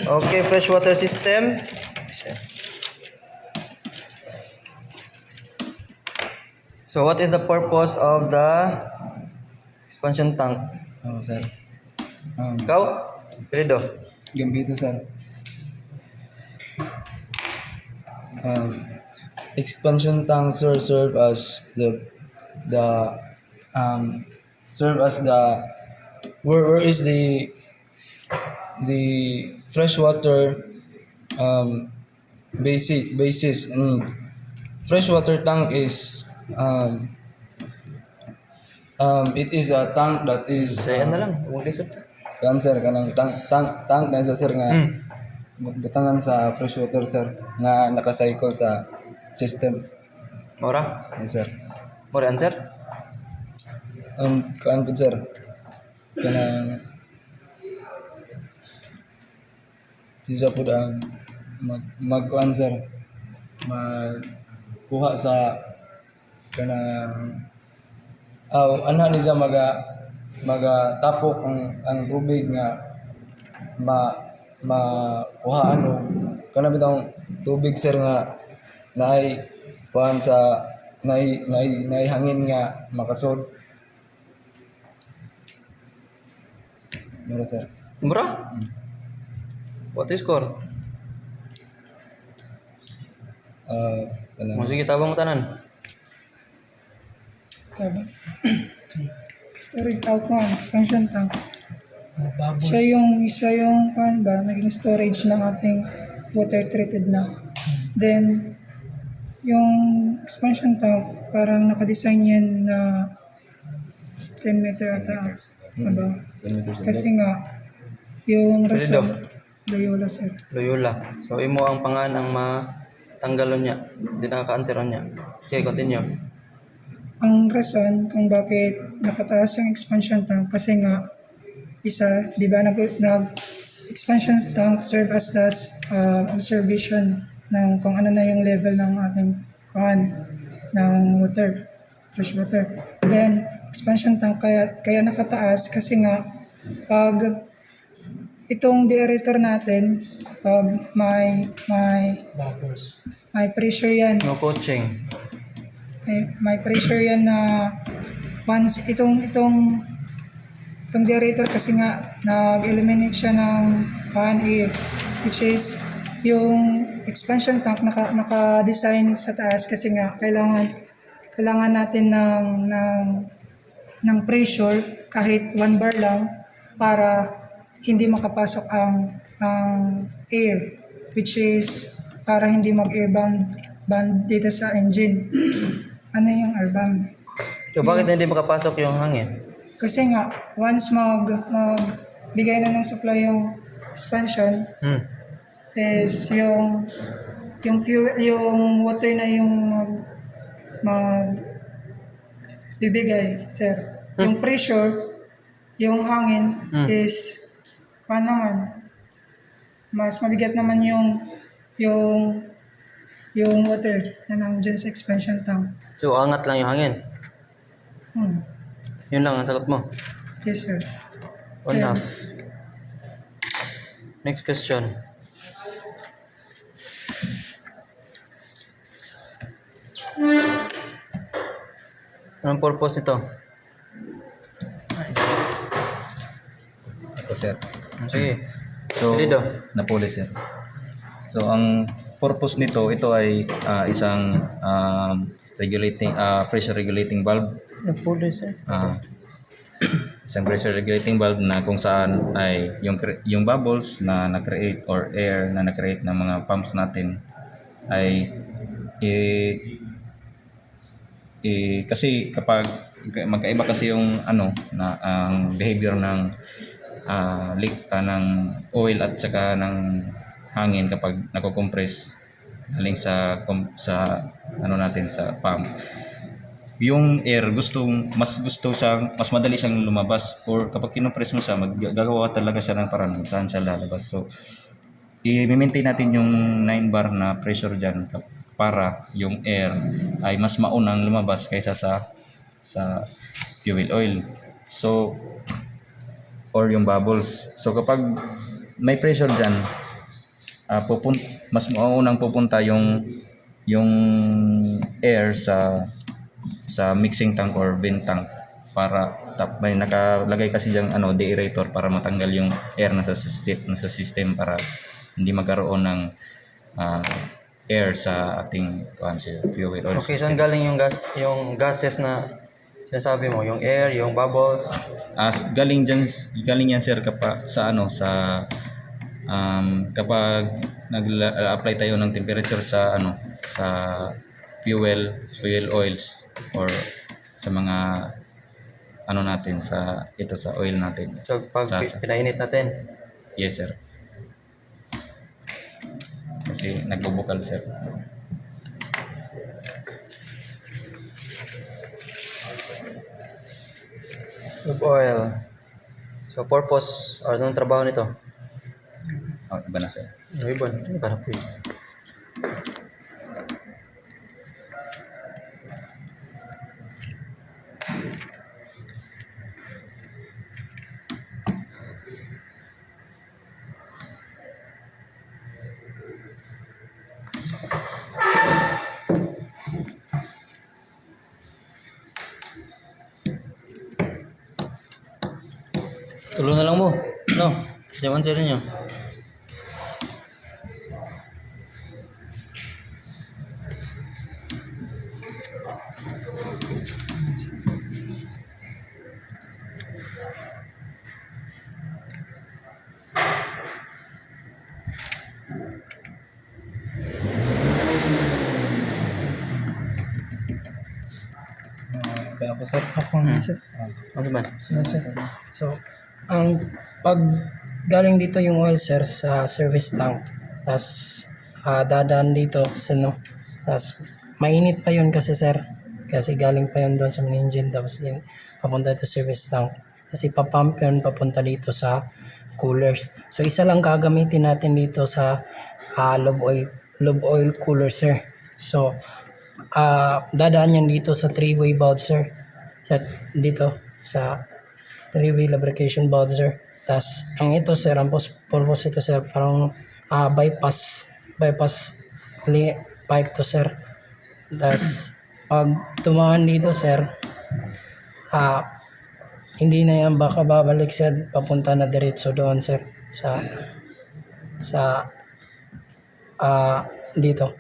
Okay, freshwater system. So what is the purpose of the expansion tank? Sir. Ikaw? Querido. Gambito, sir. Expansion tank, sir, serve as the um serve as the where is the freshwater basis and freshwater tank is it is a tank that is Sayan na lang. Huwag lisod. cancer kanang tank na sa sir nga butangan sa freshwater, sir, nga nakacycle sa system. Mora? Yes, sir. Mora answer? Kuan po, sir, kanang siya po ang magkuan, sir, magkuha sa kanang anha ni siya tapok ang tubig nga makuhaan o kana bitang tubig, sir, nga naay kuan sa naay hangin nga makasod. Mura, sir. Mura? What is score? Kanang Sige, tabang mo tanan. Storage tank ko, expansion tank. Siya yung kan ba, naging storage ng ating water treated na. Then, yung expansion tank, parang nakadesign yan na 10 meter ata. Diba? Kasi nga, yung rason, Loyola, sir. Loyola. So imo ang pangan ang matanggalon niya. Hindi nakaka-answeron niya. Okay, continue. Ang rason kung bakit nakataas ang expansion tank, kasi nga, isa, di ba, expansion tank serve as observation ng kung ano na yung level ng ating ng water, fresh water. Then, expansion tank kaya nakataas kasi nga pag itong deaerator natin, pag may pressure yan, No coaching. may pressure yan na once itong deaerator kasi nga nag-eliminate siya ng air, which is yung expansion tank naka-design sa taas kasi nga kailangan natin ng pressure kahit 1 bar lang para hindi makapasok ang air, which is para hindi mag-airbound dito sa engine. Ano yung airbomb? So bakit hindi makapasok yung hangin? Kasi nga, once bigay na ng supply yung expansion, is yung fuel, yung water na yung bibigay, sir. Yung pressure, yung hangin is naman, mas mabigat naman yung water na nandiyan sa expansion tank. So angat lang yung hangin. Yun lang ang sagot mo. Yes, sir. Enough. Next question. Anong purpose nito? Ito, sir. Sige. So, Querido. Napoli, sir. So, ang purpose nito, ito ay isang pressure regulating valve. Napuli sir. Isang pressure regulating valve na kung saan ay yung bubbles na na-create or air na na-create ng mga pumps natin ay kasi kapag magkaiba kasi yung ang behavior ng leak ng oil at saka ng hangin kapag nako-compress galing sa natin sa pump. Yung air mas madali siyang lumabas, or kapag kinompress mo siya gagawa talaga siya ng paraan kung saan siya lalabas. So i-maintain natin yung 9 bar na pressure diyan para yung air ay mas maunang lumabas kaysa sa fuel oil. So or yung bubbles. So kapag may pressure diyan, mas maunang pupunta yung air sa mixing tank or vent tank para may nakalagay kasi diyang deaerator para matanggal yung air na sa system para hindi magkaroon ng air sa ating fuel oil Okay, system. saan galing yung gases na sinasabi mo? Yung air, yung bubbles? Galing yan sir sa kapag nag-apply tayo ng temperature sa fuel oils or sa mga natin sa oil natin. So, pag pinainit natin. Yes sir. Kasi nagbubukal sir. Lube oil. So, purpose or anong trabaho nito? Iba na sir. Yung iba, naghanap ko yun. Tulo na lang mo. No, siya sir ninyo. Kaya ako sir. Ako nga sir. Ano ba? Yes, sir. So, ang pag galing dito yung oil sir sa service tank, tas dadaan dito sa tas mainit pa yun kasi sir, kasi galing pa yun doon sa main engine, tapos yun, papunta dito sa service tank, tas ipapump yun papunta dito sa coolers. So isa lang gagamitin natin dito sa lube oil cooler sir. So dadaan yan dito sa three-way valve sir, dito sa three-way lubrication valve sir. Tas ang ito sir, ang purpose ito sir, parang bypass pipe to sir. Tas pag tumahan dito sir, hindi na yan baka babalik sir, papunta na diretso doon sir sa dito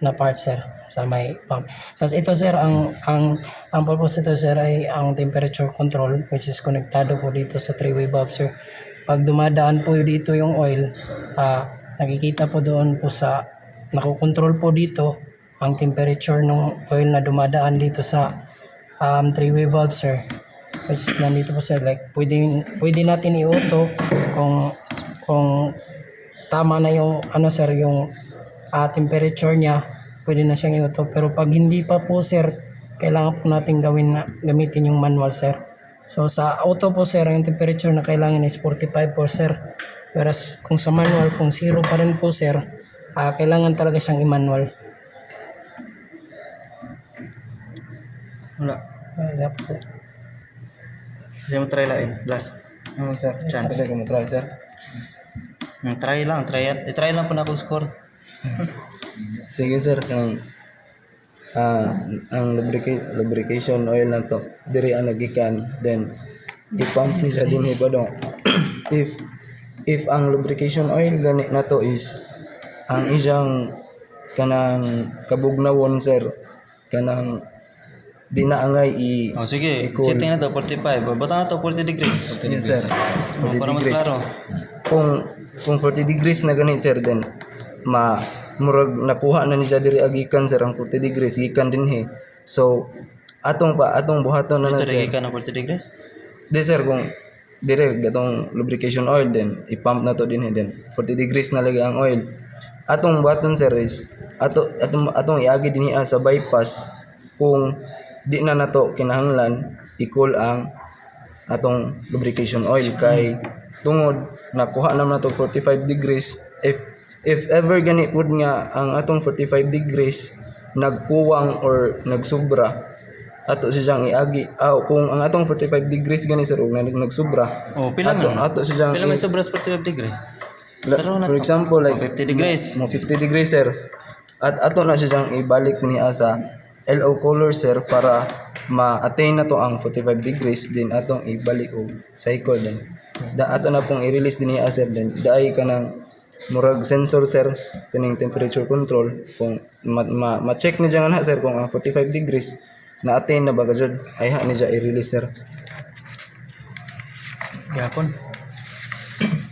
na part sir, sa may pump. Tas ito sir, ang purpose ito sir ay ang temperature control, which is konektado po dito sa three-way valve sir. Pag dumadaan po dito yung oil, nakikita po doon po sa nakokontrol po dito ang temperature ng oil na dumadaan dito sa three-way valve sir, which is nandito po sir. Like pwede natin i-auto kung tama na yung sir, yung temperature niya, pwede na siyang i-auto. Pero pag hindi pa po sir, kailangan po natin gamitin yung manual sir. So sa auto po sir, yung temperature na kailangan is 45 po sir. Whereas kung sa manual, kung 0 pa rin po sir, kailangan talaga siyang i-manual. Wala. Dapat sir. Kasi mo try lang last. Sir. Chance. Pwede ko try sir. Try lang. I-try lang po na akong score. Sige sir, ang lubrication oil na to diri ang nagikan, then i-pump ni sa dinhi pa dong. if ang lubrication oil gani na to is ang isang kanang kabugnawon sir, kanang dinaangay Sige, i-cool. setting na to 45. Butang na to 40 degrees. Yes, sir. 40 Para mas degrees. klaro. Kung 40 degrees na gani sir, then murag nakuha na ni siya diri agikan sir ang 40 degrees gikan dinhi. So atong buhaton na Ito sir. lagi ka ng 40 degrees. Di sir, kung dire gatong lubrication oil, then i-pump na to dinhi, then 40 degrees na lagi ang oil. Atong buhaton sir is atong iagi dinhi sa bypass kung di na nato kinahanglan i-cool ang atong lubrication oil kay tungod nakuha naman nato 45 degrees. If ever gani pud nga ang atong 45 degrees nagkuwang or nagsubra, ato siyang iagi. Kung ang atong 45 degrees gani sir ug nagsubra, Pila man. ato siyang Pila may sobra sa 45 degrees. Pero na For to. example, like 50 degrees. mo 50 degrees sir. At ato na siya diyang ibalik niya sa LO color sir para ma-attain na to ang 45 degrees din atong ibalik og cycle din. Ato na pong i-release din niya sir din. Daay ka ng murag sensor sir kining temperature control kung ma-check ni diyan na sir kung ang 45 degrees na attain na ba jud ay ha ni siya i-release sir. Yapon.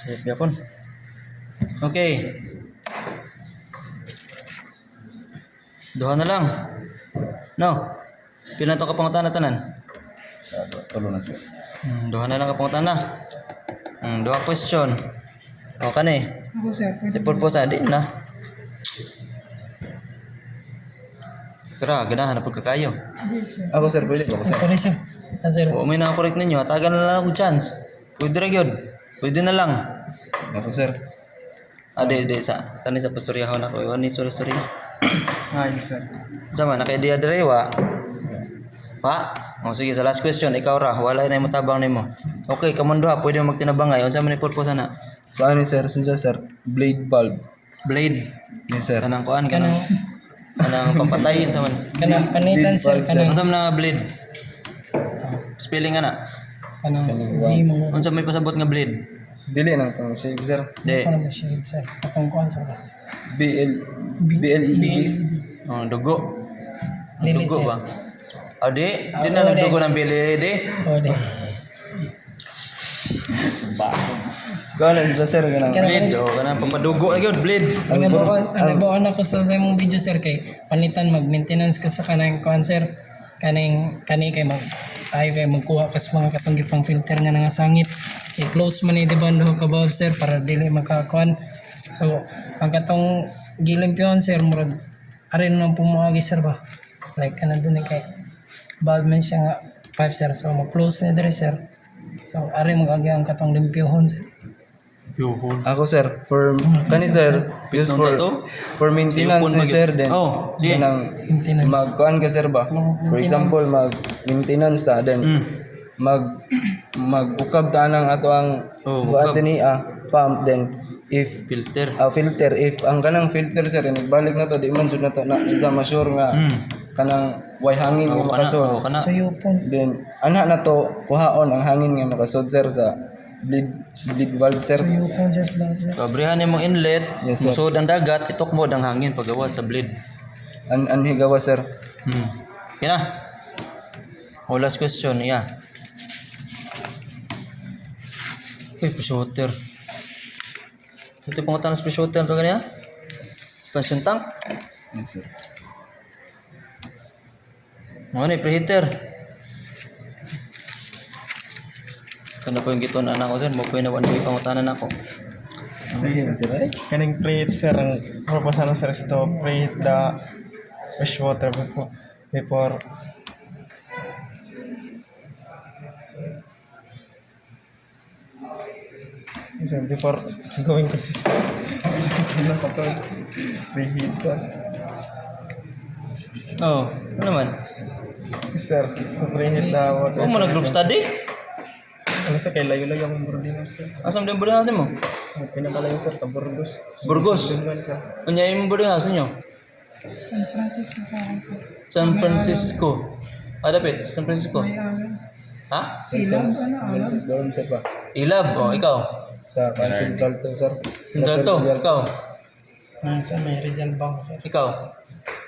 Safe yapon. Okay. Duha na lang. No. Pila to kapangutan na tanan? Tulo na sir. Duha na lang kapangutan na. Duha question. O kani. Ako sir, Di pwede purpose di na. Kira, ganahan na pagkakayo. Hindi, sir. Ako sir pwede ba ko sir? Pwede sir. Sir. O may nakakorek ninyo, atagan na lang ako chance. Pwede ra gyud. Pwede na lang. Ako sir. Ade sa kani sa pastoryahon ako. Ani sorry. Hi sir. Sama na kay dia dire wa. Pa? O sige sa last question ikaw ra wala na matabang nimo. Okay, kamon duha pwede mo magtinabangay unsa man ni purpose na? Paano sir? Sinsa sir? Blade bulb. Blade. Yes sir. Kanang kuan kanang pampatay unsa man. Kanang panitan sir. Kanang Unsa man nga blade? Spelling ana. kanang V mo. Unsa may pasabot nga blade? Dili nang pang shave sir. Di. Kanang shade sir. Akong kuan sir. BLED. Dugo. Dili Dugo sir. ba? Ade, di na nagdugo ng BLED. O di. Kanan sa sir kanang. Blade o kanang pampadugo na gyud blade. Ang nabawan ako sa imong video sir kay panitan mag-maintenance ka sa kanang kuan sir. Kani kay mag tayo kay magkuha kas mga katunggipang filter nga nga sangit. I-close man ni dibando ka valve sir para dili makakuan. So ang katong gilimpion sir murag arin nang pumuagi sir ba. Like ano din kay valve man siya nga pipe sir. So mag-close ni diri sir. So arin magagi ang katong limpyohon sir. Ako sir for kani sir use for maintenance ni sir then. Oh, sige. Kanang Maintenance. magkuan ka sir ba? For example mag maintenance ta then mag-ukab ta nang ato ang buhat ni pump then if Filter. filter if ang kanang filter sir nagbalik na to di man jud na to na sa ma-sure nga kanang way hangin nga makasod. Kana. So yupon. Then ana na to kuhaon ang hangin nga makasod sir sa bleed valve sir. So yupon just valve. Kabrihan nimo inlet, Yes, sir. musud ang dagat, itukmod ang hangin paggawas sa blade. Anhigawa sir. Kina. O last question, yeah. Okay, pre-shooter. Ito pang utang sa pre-shooter to kanya? Expansion tank? Yes sir. Ano ni preheater? Kanda po yung giton anak ko sir, mo po yung nawan yung pangutanan ako. Kaning preheat sir, ang purpose ano sir is to preheat the fresh water before sir, before it's going to system. Ano pa to? Preheat to. Oh, ano naman? Sir, to preheat the water. Huwag mo na group study? Ano sir, kay layo-layo ang Bordino sir. Asam din boarding house mo? Pinakalayo sir sa Burgos. Burgos. Dungan sir. Kunya yung boarding house niyo? San Francisco sa akin sir. San Francisco. Dapit, San Francisco. May alam. Ha? Ilang ano alam? Doon sir ba? Ilab, oh, ikaw. Sa Central to sir. Central to, ikaw. Sa may Rizal Bank sir. Ikaw.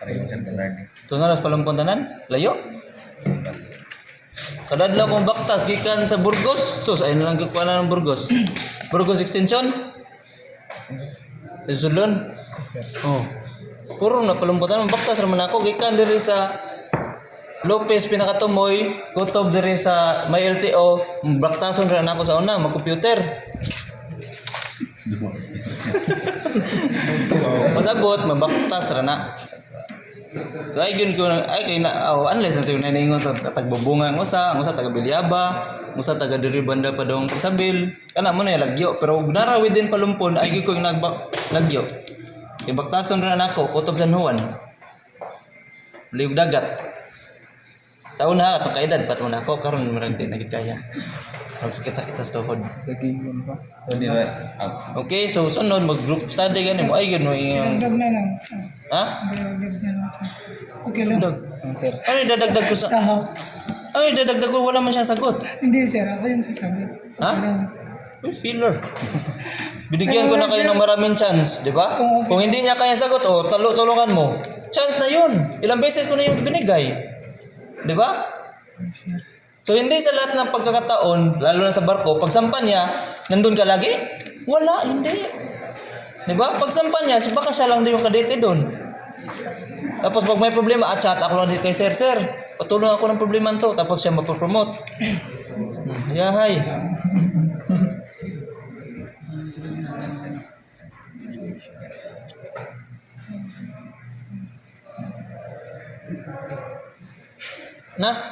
Pareho sa learning. Tunaras palumpon tanan? Layo? Kadadlaw kong baktas gikan sa Burgos. Sus, ayun na lang kukuha na ng Burgos. Burgos extension? Sulon? Sir. Oh. Puro na palumpon tanan. Baktas raman ako. Gikan diri sa Lopez Pinakatumoy. Kutob diri sa may LTO. Baktason rin ako sa una. Mag-computer. Pasabot, mabaktas rana. So ay gyud ko ay kay na unless na siya naningon sa tagbubunga ang usa taga Bilyaba, usa taga diri banda pa dong Sabil. Kana mo na lagyo pero nara within palumpon ay gyud ko lagyo. Kay baktason ra nako kutob San Juan. Liog dagat. Sa una, atong kaedad, pat una ako, karon marang di nagkaya. Ang sakit-sakit na tuhod. So di ba? Okay, so sunod, mag-group study gani mo. Ay, gano'n yung... Dagdag na lang. Ha? Dagdag na lang sa... Okay lang. Sir. Ano yung dadagdag ko sa... Sa... Ano yung dadagdag ko? Wala man siyang sagot. Hindi sir, ako yung sasagot. Ha? Okay lang. Uy, filler. Binigyan ko na kayo ng maraming chance, di ba? Kung hindi niya kaya sagot, tulungan mo. Chance na yun. Ilang beses ko na yung binigay. Di ba? Sir. So, hindi sa lahat ng pagkakataon, lalo na sa barko, pagsampan niya, nandun ka lagi? Wala, hindi. Di ba? Pagsampan niya, baka siya lang din yung kadete doon. Tapos pag may problema, chat ako lang dito kay sir, patulong ako ng problema to. Tapos siya mapopromote. Yahay. Na?